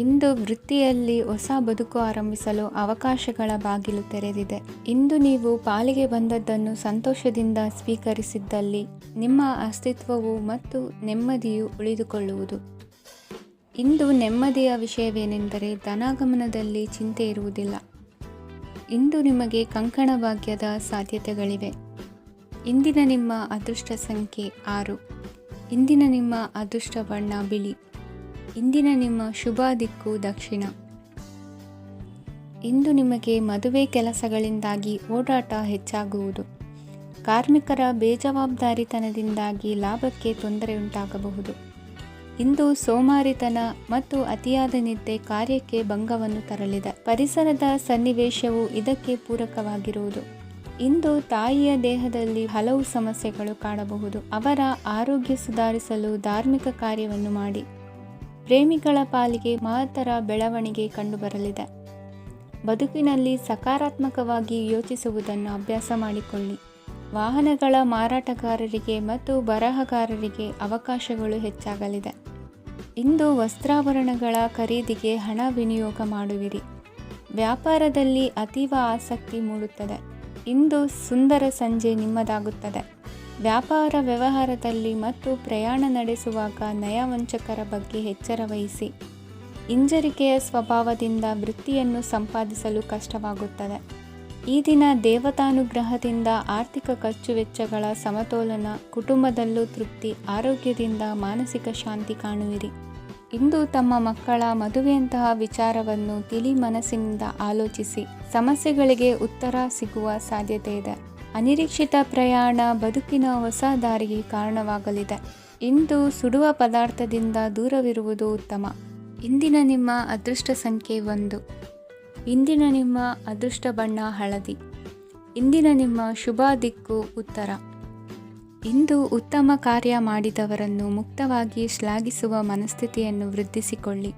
ಇಂದು ವೃತ್ತಿಯಲ್ಲಿ ಹೊಸ ಬದುಕು ಆರಂಭಿಸಲು ಅವಕಾಶಗಳ ಬಾಗಿಲು ತೆರೆದಿದೆ. ಇಂದು ನೀವು ಪಾಲಿಗೆ ಬಂದದ್ದನ್ನು ಸಂತೋಷದಿಂದ ಸ್ವೀಕರಿಸಿದ್ದಲ್ಲಿ ನಿಮ್ಮ ಅಸ್ತಿತ್ವವು ಮತ್ತು ನೆಮ್ಮದಿಯು ಉಳಿದುಕೊಳ್ಳುವುದು. ಇಂದು ನೆಮ್ಮದಿಯ ವಿಷಯವೇನೆಂದರೆ ಧನಾಗಮನದಲ್ಲಿ ಚಿಂತೆ ಇರುವುದಿಲ್ಲ. ಇಂದು ನಿಮಗೆ ಕಂಕಣ ಭಾಗ್ಯದ ಸಾಧ್ಯತೆಗಳಿವೆ. ಇಂದಿನ ನಿಮ್ಮ ಅದೃಷ್ಟ ಸಂಖ್ಯೆ 6. ಇಂದಿನ ನಿಮ್ಮ ಅದೃಷ್ಟ ಬಣ್ಣ ಬಿಳಿ. ಇಂದಿನ ನಿಮ್ಮ ಶುಭ ದಿಕ್ಕು ದಕ್ಷಿಣ. ಇಂದು ನಿಮಗೆ ಮದುವೆ ಕೆಲಸಗಳಿಂದಾಗಿ ಓಡಾಟ ಹೆಚ್ಚಾಗುವುದು. ಕಾರ್ಮಿಕರ ಬೇಜವಾಬ್ದಾರಿತನದಿಂದಾಗಿ ಲಾಭಕ್ಕೆ ತೊಂದರೆ ಉಂಟಾಗಬಹುದು. ಇಂದು ಸೋಮಾರಿತನ ಮತ್ತು ಅತಿಯಾದ ನಿದ್ದೆ ಕಾರ್ಯಕ್ಕೆ ಭಂಗವನ್ನು ತರಲಿದೆ. ಪರಿಸರದ ಸನ್ನಿವೇಶವು ಇದಕ್ಕೆ ಪೂರಕವಾಗಿರುವುದು. ಇಂದು ತಾಯಿಯ ದೇಹದಲ್ಲಿ ಹಲವು ಸಮಸ್ಯೆಗಳು ಕಾಣಬಹುದು. ಅವರ ಆರೋಗ್ಯ ಸುಧಾರಿಸಲು ಧಾರ್ಮಿಕ ಕಾರ್ಯವನ್ನು ಮಾಡಿ. ಪ್ರೇಮಿಗಳ ಪಾಲಿಗೆ ಮಹತ್ತರ ಬೆಳವಣಿಗೆ ಕಂಡುಬರಲಿದೆ. ಬದುಕಿನಲ್ಲಿ ಸಕಾರಾತ್ಮಕವಾಗಿ ಯೋಚಿಸುವುದನ್ನು ಅಭ್ಯಾಸ ಮಾಡಿಕೊಳ್ಳಿ. ವಾಹನಗಳ ಮಾರಾಟಗಾರರಿಗೆ ಮತ್ತು ಬರಹಗಾರರಿಗೆ ಅವಕಾಶಗಳು ಹೆಚ್ಚಾಗಲಿದೆ. ಇಂದು ವಸ್ತ್ರಾಭರಣಗಳ ಖರೀದಿಗೆ ಹಣ ವಿನಿಯೋಗ ಮಾಡುವಿರಿ. ವ್ಯಾಪಾರದಲ್ಲಿ ಅತೀವ ಆಸಕ್ತಿ ಮೂಡುತ್ತದೆ. ಇಂದು ಸುಂದರ ಸಂಜೆ ನಿಮ್ಮದಾಗುತ್ತದೆ. ವ್ಯಾಪಾರ ವ್ಯವಹಾರದಲ್ಲಿ ಮತ್ತು ಪ್ರಯಾಣ ನಡೆಸುವಾಗ ನಯವಂಚಕರ ಬಗ್ಗೆ ಎಚ್ಚರ ವಹಿಸಿ. ಹಿಂಜರಿಕೆಯ ಸ್ವಭಾವದಿಂದ ವೃತ್ತಿಯನ್ನು ಸಂಪಾದಿಸಲು ಕಷ್ಟವಾಗುತ್ತದೆ. ಈ ದಿನ ದೇವತಾನುಗ್ರಹದಿಂದ ಆರ್ಥಿಕ ಖರ್ಚು ವೆಚ್ಚಗಳ ಸಮತೋಲನ, ಕುಟುಂಬದಲ್ಲೂ ತೃಪ್ತಿ, ಆರೋಗ್ಯದಿಂದ ಮಾನಸಿಕ ಶಾಂತಿ ಕಾಣುವಿರಿ. ಇಂದು ತಮ್ಮ ಮಕ್ಕಳ ಮದುವೆಯಂತಹ ವಿಚಾರವನ್ನು ತಿಳಿ ಮನಸ್ಸಿನಿಂದ ಆಲೋಚಿಸಿ ಸಮಸ್ಯೆಗಳಿಗೆ ಉತ್ತರ ಸಿಗುವ ಸಾಧ್ಯತೆ ಇದೆ. ಅನಿರೀಕ್ಷಿತ ಪ್ರಯಾಣ ಬದುಕಿನ ಹೊಸ ದಾರಿಗೆ ಕಾರಣವಾಗಲಿದೆ. ಇಂದು ಸುಡುವ ಪದಾರ್ಥದಿಂದ ದೂರವಿರುವುದು ಉತ್ತಮ. ಇಂದಿನ ನಿಮ್ಮ ಅದೃಷ್ಟ ಸಂಖ್ಯೆ 1. ಇಂದಿನ ನಿಮ್ಮ ಅದೃಷ್ಟ ಬಣ್ಣ ಹಳದಿ. ಇಂದಿನ ನಿಮ್ಮ ಶುಭ ದಿಕ್ಕು ಉತ್ತರ. ಇಂದು ಉತ್ತಮ ಕಾರ್ಯ ಮಾಡಿದವರನ್ನು ಮುಕ್ತವಾಗಿ ಶ್ಲಾಘಿಸುವ ಮನಸ್ಥಿತಿಯನ್ನು ವೃದ್ಧಿಸಿಕೊಳ್ಳಿ.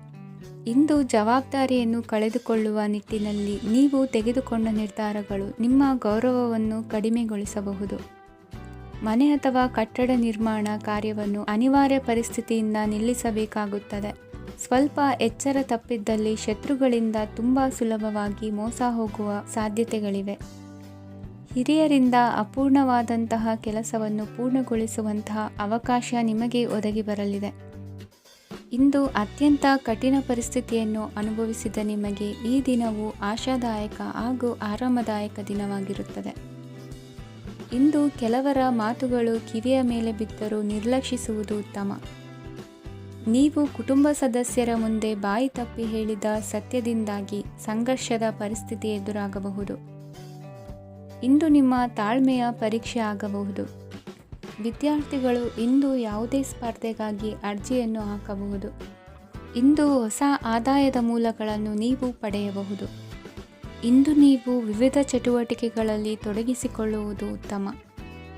ಇಂದು ಜವಾಬ್ದಾರಿಯನ್ನು ಕಳೆದುಕೊಳ್ಳುವ ನಿಟ್ಟಿನಲ್ಲಿ ನೀವು ತೆಗೆದುಕೊಂಡ ನಿರ್ಧಾರಗಳು ನಿಮ್ಮ ಗೌರವವನ್ನು ಕಡಿಮೆಗೊಳಿಸಬಹುದು. ಮನೆ ಅಥವಾ ಕಟ್ಟಡ ನಿರ್ಮಾಣ ಕಾರ್ಯವನ್ನು ಅನಿವಾರ್ಯ ಪರಿಸ್ಥಿತಿಯಿಂದ ನಿಲ್ಲಿಸಬೇಕಾಗುತ್ತದೆ. ಸ್ವಲ್ಪ ಎಚ್ಚರ ತಪ್ಪಿದ್ದಲ್ಲಿ ಶತ್ರುಗಳಿಂದ ತುಂಬ ಸುಲಭವಾಗಿ ಮೋಸ ಹೋಗುವ ಸಾಧ್ಯತೆಗಳಿವೆ. ಹಿರಿಯರಿಂದ ಅಪೂರ್ಣವಾದಂತಹ ಕೆಲಸವನ್ನು ಪೂರ್ಣಗೊಳಿಸುವಂತಹ ಅವಕಾಶ ನಿಮಗೆ ಒದಗಿ ಬರಲಿದೆ. ಇಂದು ಅತ್ಯಂತ ಕಠಿಣ ಪರಿಸ್ಥಿತಿಯನ್ನು ಅನುಭವಿಸಿದ ನಿಮಗೆ ಈ ದಿನವು ಆಶಾದಾಯಕ ಹಾಗೂ ಆರಾಮದಾಯಕ ದಿನವಾಗಿರುತ್ತದೆ. ಇಂದು ಕೆಲವರ ಮಾತುಗಳು ಕಿವಿಯ ಮೇಲೆ ಬಿದ್ದರೂ ನಿರ್ಲಕ್ಷಿಸುವುದು ಉತ್ತಮ. ನೀವು ಕುಟುಂಬ ಸದಸ್ಯರ ಮುಂದೆ ಬಾಯಿ ತಪ್ಪಿ ಹೇಳಿದ ಸತ್ಯದಿಂದಾಗಿ ಸಂಘರ್ಷದ ಪರಿಸ್ಥಿತಿ ಎದುರಾಗಬಹುದು. ಇಂದು ನಿಮ್ಮ ತಾಳ್ಮೆಯ ಪರೀಕ್ಷೆ ಆಗಬಹುದು. ವಿದ್ಯಾರ್ಥಿಗಳು ಇಂದು ಯಾವುದೇ ಸ್ಪರ್ಧೆಗಾಗಿ ಅರ್ಜಿಯನ್ನು ಹಾಕಬಹುದು. ಇಂದು ಹೊಸ ಆದಾಯದ ಮೂಲಗಳನ್ನು ನೀವು ಪಡೆಯಬಹುದು. ಇಂದು ನೀವು ವಿವಿಧ ಚಟುವಟಿಕೆಗಳಲ್ಲಿ ತೊಡಗಿಸಿಕೊಳ್ಳುವುದು ಉತ್ತಮ.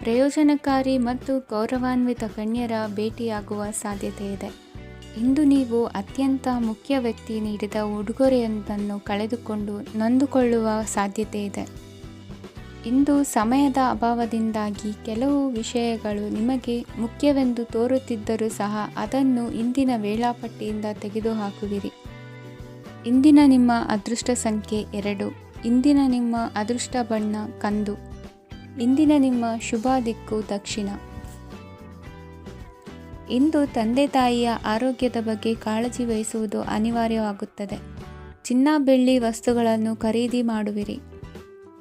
ಪ್ರಯೋಜನಕಾರಿ ಮತ್ತು ಗೌರವಾನ್ವಿತ ಗಣ್ಯರ ಭೇಟಿಯಾಗುವ ಸಾಧ್ಯತೆ ಇದೆ. ಇಂದು ನೀವು ಅತ್ಯಂತ ಮುಖ್ಯ ವ್ಯಕ್ತಿ ನೀಡಿದ ಉಡುಗೊರೆಯೊಂದನ್ನು ಕಳೆದುಕೊಂಡು ನೊಂದುಕೊಳ್ಳುವ ಸಾಧ್ಯತೆ ಇದೆ. ಇಂದು ಸಮಯದ ಅಭಾವದಿಂದಾಗಿ ಕೆಲವು ವಿಷಯಗಳು ನಿಮಗೆ ಮುಖ್ಯವೆಂದು ತೋರುತ್ತಿದ್ದರೂ ಸಹ ಅದನ್ನು ಇಂದಿನ ವೇಳಾಪಟ್ಟಿಯಿಂದ ತೆಗೆದುಹಾಕುವಿರಿ. ಇಂದಿನ ನಿಮ್ಮ ಅದೃಷ್ಟ ಸಂಖ್ಯೆ 2. ಇಂದಿನ ನಿಮ್ಮ ಅದೃಷ್ಟ ಬಣ್ಣ ಕಂದು. ಇಂದಿನ ನಿಮ್ಮ ಶುಭ ದಿಕ್ಕು ದಕ್ಷಿಣ. ಇಂದು ತಂದೆ ತಾಯಿಯ ಆರೋಗ್ಯದ ಬಗ್ಗೆ ಕಾಳಜಿ ವಹಿಸುವುದು ಅನಿವಾರ್ಯವಾಗುತ್ತದೆ. ಚಿನ್ನ ಬೆಳ್ಳಿ ವಸ್ತುಗಳನ್ನು ಖರೀದಿ ಮಾಡುವಿರಿ.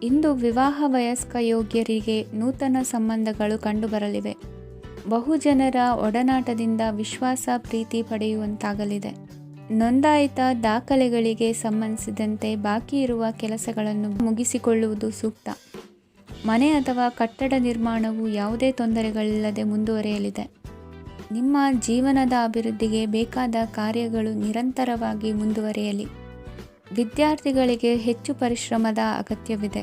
ಇಂದು ವಿವಾಹ ವಯಸ್ಕ ಯೋಗ್ಯರಿಗೆ ನೂತನ ಸಂಬಂಧಗಳು ಕಂಡುಬರಲಿವೆ. ಬಹುಜನರ ಒಡನಾಟದಿಂದ ವಿಶ್ವಾಸ ಪ್ರೀತಿ ಪಡೆಯುವಂತಾಗಲಿದೆ. ನೋಂದಾಯಿತ ದಾಖಲೆಗಳಿಗೆ ಸಂಬಂಧಿಸಿದಂತೆ ಬಾಕಿ ಇರುವ ಕೆಲಸಗಳನ್ನು ಮುಗಿಸಿಕೊಳ್ಳುವುದು ಸೂಕ್ತ. ಮನೆ ಅಥವಾ ಕಟ್ಟಡ ನಿರ್ಮಾಣವು ಯಾವುದೇ ತೊಂದರೆಗಳಿಲ್ಲದೆ ಮುಂದುವರಿಯಲಿದೆ. ನಿಮ್ಮ ಜೀವನದ ಅಭಿವೃದ್ಧಿಗೆ ಬೇಕಾದ ಕಾರ್ಯಗಳು ನಿರಂತರವಾಗಿ ಮುಂದುವರಿಯಲಿ. ವಿದ್ಯಾರ್ಥಿಗಳಿಗೆ ಹೆಚ್ಚು ಪರಿಶ್ರಮದ ಅಗತ್ಯವಿದೆ.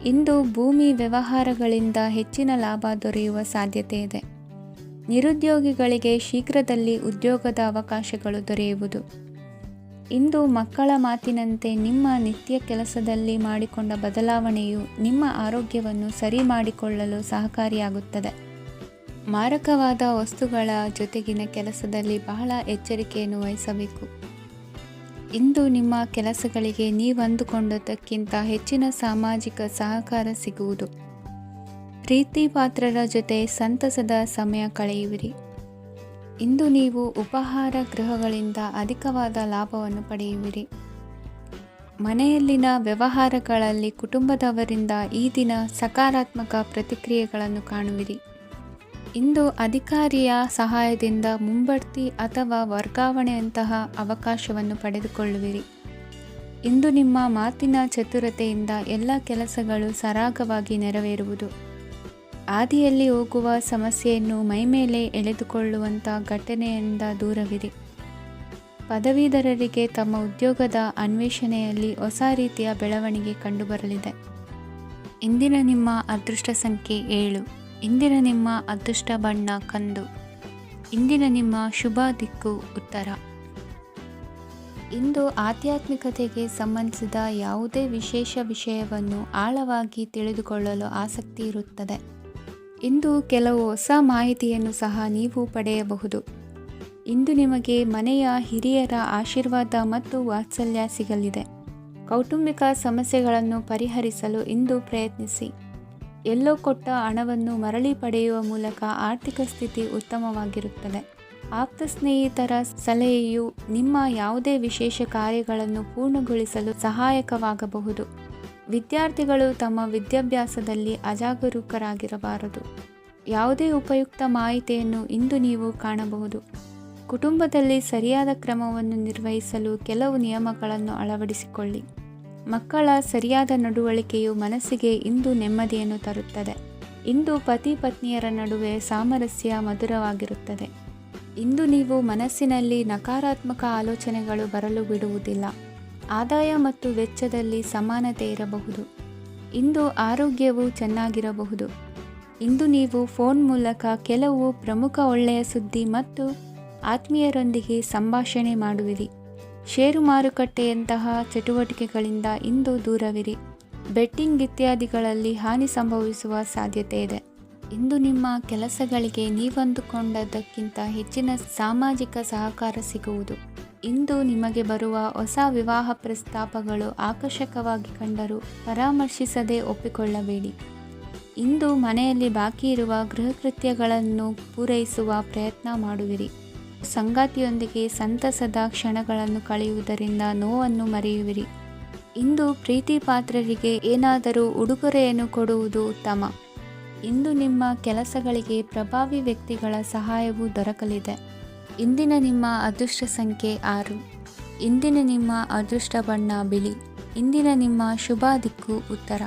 ಇಂದು ಭೂಮಿ ವ್ಯವಹಾರಗಳಿಂದ ಹೆಚ್ಚಿನ ಲಾಭ ದೊರೆಯುವ ಸಾಧ್ಯತೆ ಇದೆ. ನಿರುದ್ಯೋಗಿಗಳಿಗೆ ಶೀಘ್ರದಲ್ಲಿ ಉದ್ಯೋಗದ ಅವಕಾಶಗಳು ದೊರೆಯುವುದು. ಇಂದು ಮಕ್ಕಳ ಮಾತಿನಂತೆ ನಿಮ್ಮ ನಿತ್ಯ ಕೆಲಸದಲ್ಲಿ ಮಾಡಿಕೊಂಡ ಬದಲಾವಣೆಯು ನಿಮ್ಮ ಆರೋಗ್ಯವನ್ನು ಸರಿ ಮಾಡಿಕೊಳ್ಳಲು ಸಹಕಾರಿಯಾಗುತ್ತದೆ. ಮಾರಕವಾದ ವಸ್ತುಗಳ ಜೊತೆಗಿನ ಕೆಲಸದಲ್ಲಿ ಬಹಳ ಎಚ್ಚರಿಕೆಯನ್ನು ವಹಿಸಬೇಕು. ಇಂದು ನಿಮ್ಮ ಕೆಲಸಗಳಿಗೆ ನೀವಂದುಕೊಂಡದ್ದಕ್ಕಿಂತ ಹೆಚ್ಚಿನ ಸಾಮಾಜಿಕ ಸಹಕಾರ ಸಿಗುವುದು. ಪ್ರೀತಿ ಪಾತ್ರರ ಜೊತೆ ಸಂತಸದ ಸಮಯ ಕಳೆಯುವಿರಿ. ಇಂದು ನೀವು ಉಪಹಾರ ಗೃಹಗಳಿಂದ ಅಧಿಕವಾದ ಲಾಭವನ್ನು ಪಡೆಯುವಿರಿ. ಮನೆಯಲ್ಲಿನ ವ್ಯವಹಾರಗಳಲ್ಲಿ ಕುಟುಂಬದವರಿಂದ ಈ ದಿನ ಸಕಾರಾತ್ಮಕ ಪ್ರತಿಕ್ರಿಯೆಗಳನ್ನು ಕಾಣುವಿರಿ. ಇಂದು ಅಧಿಕಾರಿಯ ಸಹಾಯದಿಂದ ಮುಂಬಡ್ತಿ ಅಥವಾ ವರ್ಗಾವಣೆಯಂತಹ ಅವಕಾಶವನ್ನು ಪಡೆದುಕೊಳ್ಳುವಿರಿ. ಇಂದು ನಿಮ್ಮ ಮಾತಿನ ಚತುರತೆಯಿಂದ ಎಲ್ಲ ಕೆಲಸಗಳು ಸರಾಗವಾಗಿ ನೆರವೇರುವುದು. ಹಾದಿಯಲ್ಲಿ ಹೋಗುವ ಸಮಸ್ಯೆಯನ್ನು ಮೈಮೇಲೆ ಎಳೆದುಕೊಳ್ಳುವಂಥ ಘಟನೆಯಿಂದ ದೂರವಿರಿ. ಪದವೀಧರರಿಗೆ ತಮ್ಮ ಉದ್ಯೋಗದ ಅನ್ವೇಷಣೆಯಲ್ಲಿ ಹೊಸ ರೀತಿಯ ಬೆಳವಣಿಗೆ ಕಂಡುಬರಲಿದೆ. ಇಂದಿನ ನಿಮ್ಮ ಅದೃಷ್ಟ ಸಂಖ್ಯೆ 7. ಇಂದಿನ ನಿಮ್ಮ ಅದೃಷ್ಟ ಬಣ್ಣ ಕಂದು. ಇಂದಿನ ನಿಮ್ಮ ಶುಭ ದಿಕ್ಕು ಉತ್ತರ. ಇಂದು ಆಧ್ಯಾತ್ಮಿಕತೆಗೆ ಸಂಬಂಧಿಸಿದ ಯಾವುದೇ ವಿಶೇಷ ವಿಷಯವನ್ನು ಆಳವಾಗಿ ತಿಳಿದುಕೊಳ್ಳಲು ಆಸಕ್ತಿ ಇರುತ್ತದೆ. ಇಂದು ಕೆಲವು ಹೊಸ ಮಾಹಿತಿಯನ್ನು ಸಹ ನೀವು ಪಡೆಯಬಹುದು. ಇಂದು ನಿಮಗೆ ಮನೆಯ ಹಿರಿಯರ ಆಶೀರ್ವಾದ ಮತ್ತು ವಾತ್ಸಲ್ಯ ಸಿಗಲಿದೆ. ಕೌಟುಂಬಿಕ ಸಮಸ್ಯೆಗಳನ್ನು ಪರಿಹರಿಸಲು ಇಂದು ಪ್ರಯತ್ನಿಸಿ. ಎಲ್ಲೋ ಕೊಟ್ಟ ಹಣವನ್ನು ಮರಳಿ ಪಡೆಯುವ ಮೂಲಕ ಆರ್ಥಿಕ ಸ್ಥಿತಿ ಉತ್ತಮವಾಗಿರುತ್ತದೆ. ಆಪ್ತ ಸ್ನೇಹಿತರ ಸಲಹೆಯು ನಿಮ್ಮ ಯಾವುದೇ ವಿಶೇಷ ಕಾರ್ಯಗಳನ್ನು ಪೂರ್ಣಗೊಳಿಸಲು ಸಹಾಯಕವಾಗಬಹುದು. ವಿದ್ಯಾರ್ಥಿಗಳು ತಮ್ಮ ವಿದ್ಯಾಭ್ಯಾಸದಲ್ಲಿ ಅಜಾಗರೂಕರಾಗಿರಬಾರದು. ಯಾವುದೇ ಉಪಯುಕ್ತ ಮಾಹಿತಿಯನ್ನು ಇಂದು ನೀವು ಕಾಣಬಹುದು. ಕುಟುಂಬದಲ್ಲಿ ಸರಿಯಾದ ಕ್ರಮವನ್ನು ನಿರ್ವಹಿಸಲು ಕೆಲವು ನಿಯಮಗಳನ್ನು ಅಳವಡಿಸಿಕೊಳ್ಳಿ. ಮಕ್ಕಳ ಸರಿಯಾದ ನಡವಳಿಕೆಯು ಮನಸ್ಸಿಗೆ ಇಂದು ನೆಮ್ಮದಿಯನ್ನು ತರುತ್ತದೆ. ಇಂದು ಪತಿ ಪತ್ನಿಯರ ನಡುವೆ ಸಾಮರಸ್ಯ ಮಧುರವಾಗಿರುತ್ತದೆ. ಇಂದು ನೀವು ಮನಸ್ಸಿನಲ್ಲಿ ನಕಾರಾತ್ಮಕ ಆಲೋಚನೆಗಳು ಬರಲು ಬಿಡುವುದಿಲ್ಲ. ಆದಾಯ ಮತ್ತು ವೆಚ್ಚದಲ್ಲಿ ಸಮಾನತೆ ಇರಬಹುದು. ಇಂದು ಆರೋಗ್ಯವು ಚೆನ್ನಾಗಿರಬಹುದು. ಇಂದು ನೀವು ಫೋನ್ ಮೂಲಕ ಕೆಲವು ಪ್ರಮುಖ ಒಳ್ಳೆಯ ಸುದ್ದಿ ಮತ್ತು ಆತ್ಮೀಯರೊಂದಿಗೆ ಸಂಭಾಷಣೆ ಮಾಡುವಿರಿ. ಷೇರು ಮಾರುಕಟ್ಟೆಯಂತಹ ಚಟುವಟಿಕೆಗಳಿಂದ ಇಂದು ದೂರವಿರಿ. ಬೆಟ್ಟಿಂಗ್ ಇತ್ಯಾದಿಗಳಲ್ಲಿ ಹಾನಿ ಸಂಭವಿಸುವ ಸಾಧ್ಯತೆ ಇದೆ. ಇಂದು ನಿಮ್ಮ ಕೆಲಸಗಳಿಗೆ ನೀವಂದುಕೊಂಡದ್ದಕ್ಕಿಂತ ಹೆಚ್ಚಿನ ಸಾಮಾಜಿಕ ಸಹಕಾರ ಸಿಗುವುದು. ಇಂದು ನಿಮಗೆ ಬರುವ ಹೊಸ ವಿವಾಹ ಪ್ರಸ್ತಾಪಗಳು ಆಕರ್ಷಕವಾಗಿ ಕಂಡರೂ ಪರಾಮರ್ಶಿಸದೆ ಒಪ್ಪಿಕೊಳ್ಳಬೇಡಿ. ಇಂದು ಮನೆಯಲ್ಲಿ ಬಾಕಿ ಇರುವ ಗೃಹಕೃತ್ಯಗಳನ್ನು ಪೂರೈಸುವ ಪ್ರಯತ್ನ ಮಾಡುವಿರಿ. ಸಂಗಾತಿಯೊಂದಿಗೆ ಸಂತಸದ ಕ್ಷಣಗಳನ್ನು ಕಳೆಯುವುದರಿಂದ ನೋವನ್ನು ಮರೆಯುವಿರಿ. ಇಂದು ಪ್ರೀತಿ ಪಾತ್ರರಿಗೆ ಏನಾದರೂ ಉಡುಗೊರೆಯನ್ನು ಕೊಡುವುದು ಉತ್ತಮ. ಇಂದು ನಿಮ್ಮ ಕೆಲಸಗಳಿಗೆ ಪ್ರಭಾವಿ ವ್ಯಕ್ತಿಗಳ ಸಹಾಯವು ದೊರಕಲಿದೆ. ಇಂದಿನ ನಿಮ್ಮ ಅದೃಷ್ಟ ಸಂಖ್ಯೆ 6. ಇಂದಿನ ನಿಮ್ಮ ಅದೃಷ್ಟ ಬಣ್ಣ ಬಿಳಿ. ಇಂದಿನ ನಿಮ್ಮ ಶುಭ ದಿಕ್ಕು ಉತ್ತರ.